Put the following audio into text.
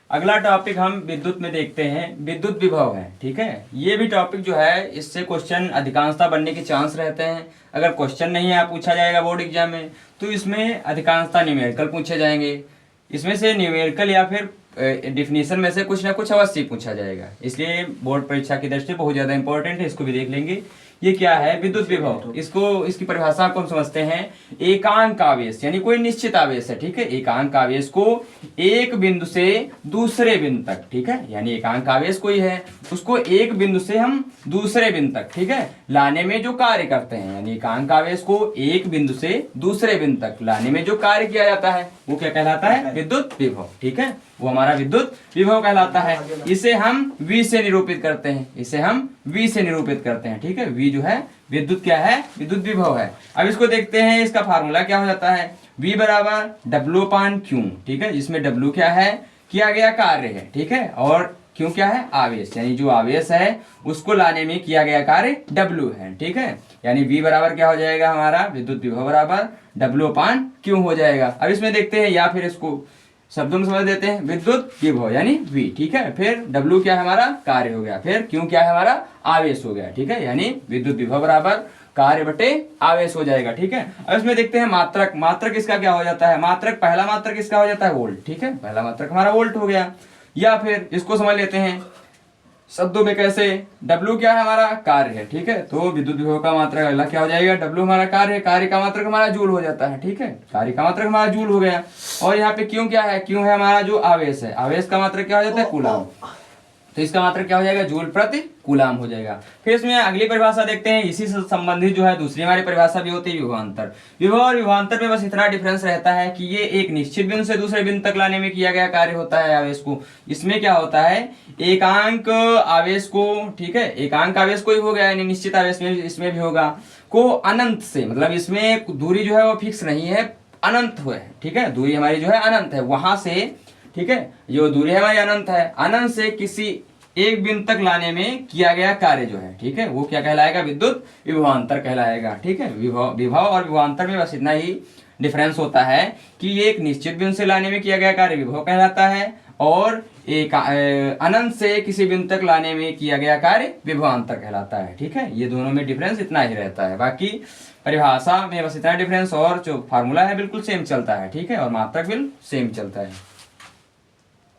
अगला टॉपिक हम विद्युत में देखते हैं, विद्युत विभव है। ठीक है, ये भी टॉपिक जो है इससे क्वेश्चन अधिकांशता बनने के चांस रहते हैं। अगर क्वेश्चन नहीं है पूछा जाएगा बोर्ड एग्जाम में, तो इसमें अधिकांशता न्यूमेरिकल पूछे जाएंगे। इसमें से न्यूमेरिकल या फिर डिफिनीशन में से कुछ ना कुछ अवश्य पूछा जाएगा, इसलिए बोर्ड परीक्षा की दृष्टि बहुत ज़्यादा इंपॉर्टेंट है, इसको भी देख लेंगे। ये क्या है विद्युत विभव, इसकी परिभाषा को हम समझते हैं, एकांक आवेश यानी कोई निश्चित आवेश है। ठीक है, एकांक आवेश को एक बिंदु से दूसरे बिंदु तक, ठीक है, यानी एकांक आवेश कोई है उसको एक बिंदु से हम दूसरे बिंदु तक, ठीक है, लाने में जो कार्य करते हैं, यानी एकांक आवेश को एक बिंदु से दूसरे बिंदु तक लाने में जो कार्य किया जाता है वो क्या कहलाता है, विद्युत विभव। ठीक है, वो हमारा विद्युत विभव कहलाता है। इसे हम V से निरूपित करते हैं, इसे हम V से निरूपित करते हैं। ठीक है, V जो है विद्युत क्या है, विद्युत विभव है। अब इसको देखते हैं, इसका फार्मूला क्या हो जाता है, V बराबर W/Q। ठीक है, जिसमें W क्या है, किया गया कार्य है। ठीक है, और Q क्या है, आवेश, यानी जो आवेश है उसको लाने में किया गया कार्य W है। ठीक है, यानी V बराबर क्या हो जाएगा हमारा, विद्युत विभव बराबर W/Q हो जाएगा। अब इसमें देखते हैं, या फिर इसको शब्दों में समझ देते हैं, विद्युत विभव यानी V। ठीक है, फिर W क्या है हमारा, कार्य हो गया, फिर Q क्या है हमारा, आवेश हो गया। ठीक है, यानी विद्युत विभव बराबर कार्य बटे आवेश हो जाएगा। ठीक है, अब इसमें देखते हैं मात्रक, मात्रक इसका क्या हो जाता है, मात्रक, पहला मात्रक इसका हो जाता है वोल्ट। ठीक है, पहला मात्रक हमारा वोल्ट हो गया। या फिर इसको समझ लेते हैं शब्दों में कैसे, W क्या है हमारा, कार्य है। ठीक है, तो विद्युत विभव का मात्रक अगला क्या हो जाएगा, W हमारा कार्य है, कार्य का मात्रक हमारा जूल हो जाता है। ठीक है, कार्य का मात्रक हमारा जूल हो गया। और यहाँ पे Q क्या है, Q है हमारा जो आवेश है, आवेश का मात्रक क्या हो जाता है, कूलाम। तो इसका मात्रक क्या हो जाएगा, जूल प्रति कूलाम हो जाएगा। फिर इसमें अगली परिभाषा देखते हैं, इसी से संबंधित जो है दूसरी हमारी परिभाषा भी होती है, विभवांतर। विभव और विभवांतर में बस इतना डिफरेंस रहता है कि ये एक निश्चित बिंदु से दूसरे बिंदु तक लाने में किया गया कार्य होता है आवेश को। इसमें क्या होता है, एकांक आवेश को, ठीक है, एकांक आवेश को ही हो गया, यानी निश्चित आवेश में इसमें भी होगा, को अनंत से, मतलब इसमें दूरी जो है वो फिक्स नहीं है, अनंत है। ठीक है, दूरी हमारी जो है अनंत है, वहां से, ठीक है, जो दूरी है हमारी अनंत है, अनंत से किसी एक बिंदु तक लाने में किया गया कार्य जो है, ठीक है, वो क्या कहलाएगा, विद्युत विभवांतर कहलाएगा। ठीक है, विभव और विभवांतर में बस इतना ही डिफरेंस होता है कि एक निश्चित बिंदु से लाने में किया गया कार्य विभव कहलाता है, और एक अनंत से किसी बिंदु तक लाने में किया गया कार्य विभवांतर कहलाता है। ठीक है, ये दोनों में डिफरेंस इतना ही रहता है, बाकी परिभाषा में बस इतना डिफरेंस, और जो फार्मूला है बिल्कुल सेम चलता है। ठीक है, और मात्रक बिल्कुल सेम चलता है।